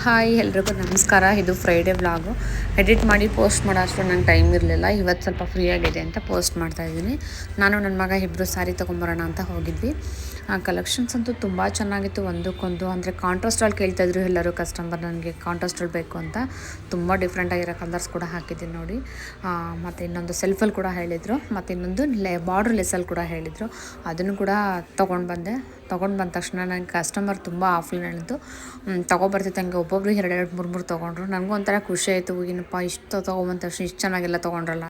Hi ಎಲ್ರಿಗೂ ನಮಸ್ಕಾರ. ಇದು ಫ್ರೈಡೇ ವ್ಲಾಗು. ಎಡಿಟ್ ಮಾಡಿ ಪೋಸ್ಟ್ ಮಾಡೋ ಅಷ್ಟು ನಂಗೆ ಟೈಮ್ ಇರಲಿಲ್ಲ. ಇವತ್ತು ಸ್ವಲ್ಪ ಫ್ರೀ ಆಗಿದೆ ಅಂತ ಪೋಸ್ಟ್ ಮಾಡ್ತಾಯಿದ್ದೀನಿ. ನಾನು ನನ್ನ ಮಗ ಇಬ್ಬರು ಸ್ಯಾರಿ ತೊಗೊಂಬರೋಣ ಅಂತ ಹೋಗಿದ್ವಿ. ಕಲೆಕ್ಷನ್ಸ್ ಅಂತೂ ತುಂಬ ಚೆನ್ನಾಗಿತ್ತು. ಒಂದಕ್ಕೊಂದು ಅಂದರೆ ಕಾಂಟ್ರಾಸ್ಟಲ್ಲಿ ಕೇಳ್ತಾಯಿದ್ರು ಎಲ್ಲರೂ ಕಸ್ಟಮರ್, ನನಗೆ ಕಾಂಟ್ರಾಸ್ಟಲ್ಲಿ ಬೇಕು ಅಂತ. ತುಂಬ ಡಿಫ್ರೆಂಟಾಗಿರೋ ಕಲರ್ಸ್ ಕೂಡ ಹಾಕಿದ್ದೀನಿ ನೋಡಿ. ಮತ್ತು ಇನ್ನೊಂದು ಸೆಲ್ಫಲ್ಲಿ ಕೂಡ ಹೇಳಿದರು, ಮತ್ತು ಇನ್ನೊಂದು ಬಾರ್ಡ್ರ್ ಲೆಸ್ಸಲ್ಲಿ ಕೂಡ ಹೇಳಿದರು. ಅದನ್ನು ಕೂಡ ತೊಗೊಂಡು ಬಂದ ತಕ್ಷಣ ನನಗೆ ಕಸ್ಟಮರ್ ತುಂಬ ಆಫ್ಲೈನ್ ಹೇಳಿದ್ದು ತೊಗೊಬರ್ತಿತ್ತು. ಹಂಗೆ ಒಬ್ಬೊಬ್ರು 2 3 ತೊಗೊಂಡ್ರು. ನನಗೂ ಒಂಥರ ಖುಷಿ ಆಯಿತು. ಏನಪ್ಪ ಇಷ್ಟು ತೊಗೊಬಂದ ತಕ್ಷಣ ಇಷ್ಟು ಚೆನ್ನಾಗೆಲ್ಲ ತೊಗೊಂಡ್ರಲ್ಲ.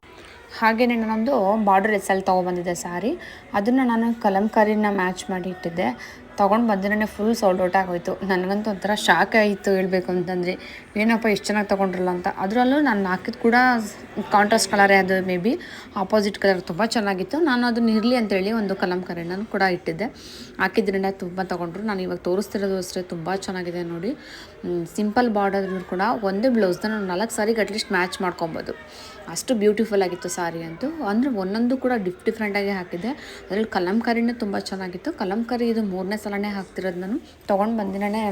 ಹಾಗೆಯೇ ನಾನೊಂದು ಬಾರ್ಡರ್ ಲೆಸ್ಸಲ್ಲಿ ತೊಗೊಬಂದಿದ್ದೆ ಸ್ಯಾರಿ. ಅದನ್ನು ನಾನು ಕಲಂಕಾರಿನ ಮ್ಯಾಚ್ ಮಾಡಿ ಇಟ್ಟಿದ್ದೆ. ತೊಗೊಂಡು ಬಂದಿನೇ ಫುಲ್ ಸೋಲ್ಡ್ ಔಟ್ ಆಗೋಯ್ತು. ನನಗಂತೂ ಒಂಥರ ಶಾಕ್ ಆಯಿತು ಹೇಳಬೇಕು ಅಂತಂದರೆ. ಏನಪ್ಪ ಇಷ್ಟು ಚೆನ್ನಾಗಿ ತೊಗೊಂಡ್ರಲ್ಲ ಅಂತ. ಅದರಲ್ಲೂ ನಾನು ಹಾಕಿದ್ದು ಕೂಡ ಕಾಂಟ್ರಾಸ್ಟ್ ಕಲರೇ, ಅದು ಮೇ ಬಿ ಆಪೋಸಿಟ್ ಕಲರ್ ತುಂಬ ಚೆನ್ನಾಗಿತ್ತು. ನಾನು ಅದನ್ನ ಇರಲಿ ಅಂತೇಳಿ ಒಂದು ಕಲಂಕಾರಿನ ಕೂಡ ಇಟ್ಟಿದ್ದೆ. ಹಾಕಿದ್ರಿಂದ ತುಂಬ ತೊಗೊಂಡ್ರು. ನಾನು ಇವಾಗ ತೋರಿಸ್ತಿರೋದು ಅಷ್ಟೇ ತುಂಬ ಚೆನ್ನಾಗಿದೆ ನೋಡಿ. ಸಿಂಪಲ್ ಬಾರ್ಡರ್ ಕೂಡ ಒಂದೇ ಬ್ಲೌಸ್ನ ನಾವು 4 ಸಾರಿಗೆ ಅಟ್ಲೀಸ್ಟ್ ಮ್ಯಾಚ್ ಮಾಡ್ಕೊಬೋದು. ಅಷ್ಟು ಬ್ಯೂಟಿಫುಲ್ ಆಗಿತ್ತು ಸಾರಿ ಅಂತೂ. ಅಂದರೆ ಒಂದೊಂದು ಕೂಡ ಡಿಫ್ರೆಂಟಾಗಿ ಹಾಕಿದ್ದೆ. ಅದರಲ್ಲಿ ಕಲಂಕಾರಿನೇ ತುಂಬ ಚೆನ್ನಾಗಿತ್ತು. ಕಲಂಕಾರಿ ಇದು 3ನೇ ಸಲನೇ ಹಾಕ್ತಿರೋದು. ನಾನು ತೊಗೊಂಡು ಬಂದಿನೇ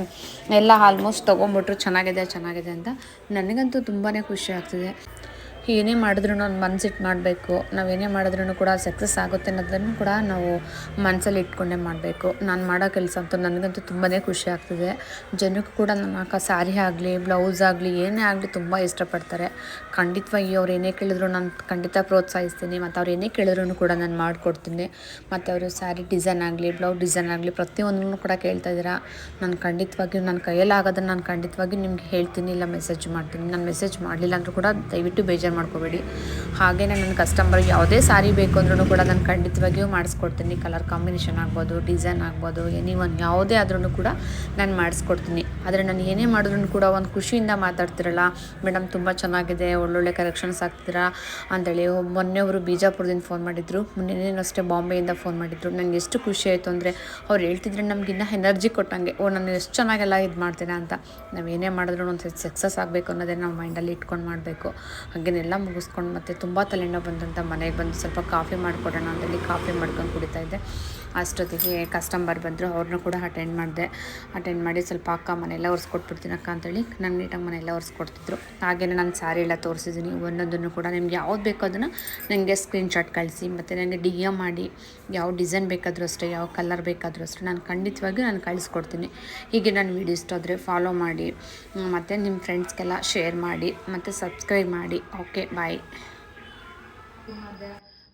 ಎಲ್ಲ ಆಲ್ಮೋಸ್ಟ್ ತೊಗೊಂಬಿಟ್ರು ಚೆನ್ನಾಗಿದೆ ಅಂತ. ನನಗಂತೂ ತುಂಬಾ ಖುಷಿ ಆಗ್ತಿದೆ. ಏನೇ ಮಾಡಿದ್ರೂ ಒಂದು ಮನಸ್ಸಿಟ್ಟು ಮಾಡಬೇಕು. ನಾವೇನೇ ಮಾಡಿದ್ರೂ ಕೂಡ ಸಕ್ಸಸ್ ಆಗುತ್ತೆ ಅನ್ನೋದನ್ನು ಕೂಡ ನಾವು ಮನಸ್ಸಲ್ಲಿ ಇಟ್ಕೊಂಡೇ ಮಾಡಬೇಕು. ನಾನು ಮಾಡೋ ಕೆಲಸ ಅಂತೂ ನನಗಂತೂ ತುಂಬಾ ಖುಷಿ ಆಗ್ತಿದೆ. ಜನಕ್ಕೂ ಕೂಡ ನಾನು ಹಾಕೋ ಸ್ಯಾರಿ ಆಗಲಿ ಬ್ಲೌಸ್ ಆಗಲಿ ಏನೇ ಆಗಲಿ ತುಂಬ ಇಷ್ಟಪಡ್ತಾರೆ. ಖಂಡಿತವಾಗಿ ಅವ್ರು ಏನೇ ಕೇಳಿದ್ರು ನಾನು ಖಂಡಿತ ಪ್ರೋತ್ಸಾಹಿಸ್ತೀನಿ. ಮತ್ತು ಅವ್ರು ಏನೇ ಕೇಳಿದ್ರು ಕೂಡ ನಾನು ಮಾಡಿಕೊಡ್ತೀನಿ. ಮತ್ತು ಅವರು ಸ್ಯಾರಿ ಡಿಸೈನ್ ಆಗಲಿ ಬ್ಲೌಸ್ ಡಿಸೈನ್ ಆಗಲಿ ಪ್ರತಿಯೊಂದನ್ನು ಕೂಡ ಕೇಳ್ತಾ ಇದ್ದೀರಾ. ನಾನು ಖಂಡಿತವಾಗಿಯೂ ನನ್ನ ಕೈಯಲ್ಲಿ ಆಗೋದನ್ನು ನಾನು ಖಂಡಿತವಾಗಿ ನಿಮ್ಗೆ ಹೇಳ್ತೀನಿ, ಇಲ್ಲ ಮೆಸೇಜ್ ಮಾಡ್ತೀನಿ. ನಾನು ಮೆಸೇಜ್ ಮಾಡಲಿಲ್ಲ ಅಂದರೂ ಕೂಡ ದಯವಿಟ್ಟು ಬೇಜಾರು ಮಾಡ್ಕೋಬೇಡಿ. ಹಾಗೆಯೇ ನನ್ನ ಕಸ್ಟಮರ್ ಯಾವುದೇ ಸ್ಯಾರಿ ಬೇಕು ಅಂದ್ರೂ ಕೂಡ ನಾನು ಖಂಡಿತವಾಗಿಯೂ ಮಾಡಿಸ್ಕೊಡ್ತೀನಿ. ಕಲರ್ ಕಾಂಬಿನೇಷನ್ ಆಗ್ಬೋದು, ಡಿಸೈನ್ ಆಗ್ಬೋದು, ಎನಿವನ್ ಯಾವುದೇ ಆದ್ರೂ ಕೂಡ ನಾನು ಮಾಡಿಸ್ಕೊಡ್ತೀನಿ. ಆದರೆ ನಾನು ಏನೇ ಮಾಡಿದ್ರೂ ಕೂಡ ಒಂದು ಖುಷಿಯಿಂದ ಮಾತಾಡ್ತಿರಲ್ಲ, ಮೇಡಮ್ ತುಂಬ ಚೆನ್ನಾಗಿದೆ, ಒಳ್ಳೊಳ್ಳೆ ಕಲೆಕ್ಷನ್ಸ್ ಆಗ್ತೀರಾ ಅಂತೇಳಿ. ಮೊನ್ನೆ ಅವರು ಬಿಜಾಪುರದಿಂದ ಫೋನ್ ಮಾಡಿದ್ರು, ಮೊನ್ನೆನೂ ಅಷ್ಟೇ ಬಾಂಬೆಯಿಂದ ಫೋನ್ ಮಾಡಿದ್ರು. ನನಗೆ ಎಷ್ಟು ಖುಷಿ ಆಯಿತು ಅಂದರೆ ಅವ್ರು ಹೇಳ್ತಿದ್ರೆ ನಮಗಿನ್ನ ಎನರ್ಜಿ ಕೊಟ್ಟಂಗೆ, ನಾನು ಎಷ್ಟು ಚೆನ್ನಾಗೆಲ್ಲ ಇದು ಮಾಡ್ತೀನಿ ಅಂತ. ನಾವು ಏನೇ ಮಾಡಿದ್ರು ಒಂದು ಸಕ್ಸಸ್ ಆಗಬೇಕು ಅನ್ನೋದೇ ನಾವು ಮೈಂಡಲ್ಲಿ ಇಟ್ಕೊಂಡು ಮಾಡಬೇಕು. ಹಾಗೇನೆಲ್ಲ ಮುಗಿಸ್ಕೊಂಡು ಮತ್ತೆ ತುಂಬ ತಲೆನೋವು ಬಂದಂಥ ಮನೆಗೆ ಬಂದು ಸ್ವಲ್ಪ ಕಾಫಿ ಮಾಡಿಕೊಡೋಣ ಅಂತೇಳಿ ಕಾಫಿ ಮಾಡ್ಕೊಂಡು ಕುಡಿತಾಯಿದ್ದೆ. ಅಷ್ಟೊತ್ತಿಗೆ ಕಸ್ಟಮರ್ ಬಂದರು, ಅವ್ರನ್ನೂ ಕೂಡ ಅಟೆಂಡ್ ಮಾಡಿ ಸ್ವಲ್ಪ ಅಕ್ಕ ಮನೆಯೆಲ್ಲ ಒರೆಸ್ಕೊಟ್ಬಿಡ್ತೀನಿ ಅಕ್ಕ ಅಂತೇಳಿ ನಾನು ನೀಟಾಗಿ ಮನೆಯೆಲ್ಲ ಒರೆಸ್ಕೊಡ್ತಿದ್ರು. ಹಾಗೆಯೇ ನಾನು ಸ್ಯಾರಿ ಎಲ್ಲ ತೋರಿಸಿದ್ದೀನಿ. ಒಂದೊಂದನ್ನು ಕೂಡ ನಿಮ್ಗೆ ಯಾವ್ದು ಬೇಕೋ ಅದನ್ನು ನನಗೆ ಸ್ಕ್ರೀನ್ಶಾಟ್ ಕಳಿಸಿ, ಮತ್ತು ನನಗೆ DM ಮಾಡಿ ಯಾವ ಡಿಸೈನ್ ಬೇಕಾದರೂ ಅಷ್ಟೇ, ಯಾವ ಕಲರ್ ಬೇಕಾದರೂ ಅಷ್ಟೇ ನಾನು ಖಂಡಿತವಾಗಿಯೂ ನಾನು ಕಳಿಸ್ಕೊಡ್ತೀನಿ. ಹೀಗೆ ನಾನು ವೀಡಿಯೋ ಇಷ್ಟ ಆದರೆ ಫಾಲೋ ಮಾಡಿ, ಮತ್ತು ನಿಮ್ಮ ಫ್ರೆಂಡ್ಸ್ಗೆಲ್ಲ ಶೇರ್ ಮಾಡಿ, ಮತ್ತು ಸಬ್ಸ್ಕ್ರೈಬ್ ಮಾಡಿ. ಓಕೆ, ಬಾಯ್.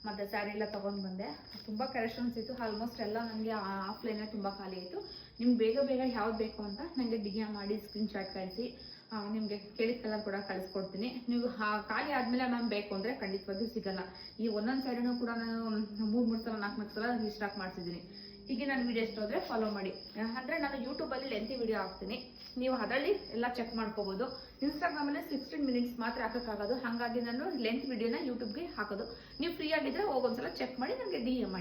ಮತ್ತು ಸ್ಯಾರಿ ಎಲ್ಲ ತೊಗೊಂಡು ಬಂದೆ. ತುಂಬ ಕಲೆಕ್ಷನ್ಸ್ ಇತ್ತು. ಆಲ್ಮೋಸ್ಟ್ ಎಲ್ಲ ನನಗೆ ಆಫ್ಲೈನೇ ತುಂಬ ಖಾಲಿ ಆಯಿತು. ನಿಮ್ಗೆ ಬೇಗ ಯಾವ್ದು ಬೇಕು ಅಂತ ನನಗೆ DM ಮಾಡಿ ಸ್ಕ್ರೀನ್ಶಾಟ್ ಕಳಿಸಿ. ನಿಮಗೆ ಕೇಳಿದ ಕಲರ್ ಕೂಡ ಕಳಿಸ್ಕೊಡ್ತೀನಿ. ನೀವು ಖಾಲಿ ಆದಮೇಲೆ ನಾನು ಬೇಕು ಅಂದರೆ ಖಂಡಿತವಾಗಿಯೂ ಸಿಗೋಲ್ಲ. ಈ ಒಂದೊಂದು ಸ್ಯಾರಿನೂ ಕೂಡ ನಾನು 3 ಸಲ 4 ಸಲ ರೀಸ್ಟಾಕ್ ಮಾಡ್ತಿದ್ದೀನಿ. ಹೀಗೆ ನಾನು ವೀಡಿಯೋ ಇಷ್ಟ ಹೋದರೆ ಫಾಲೋ ಮಾಡಿ. ಅಂದರೆ ನಾನು ಯೂಟ್ಯೂಬಲ್ಲಿ ಲೆಂತಿ ವೀಡಿಯೋ ಹಾಕ್ತೀನಿ, ನೀವು ಅದರಲ್ಲಿ ಎಲ್ಲ ಚೆಕ್ ಮಾಡ್ಕೋಬೋದು. ಇನ್ಸ್ಟಾಗ್ರಾಮಲ್ಲಿ 16 ಮಿನಿಟ್ಸ್ ಮಾತ್ರ ಹಾಕೋಕ್ಕಾಗೋದು. ಹಾಗಾಗಿ ನಾನು ಲೆಂತ್ ವೀಡಿಯೋನ ಯೂಟ್ಯೂಬ್ಗೆ ಹಾಕೋದು. ನೀವು ಫ್ರೀ ಆಗಿದ್ದರೆ ಹೋಗೊಂದ್ಸಲ ಚೆಕ್ ಮಾಡಿ ನನಗೆ DM ಮಾಡಿ.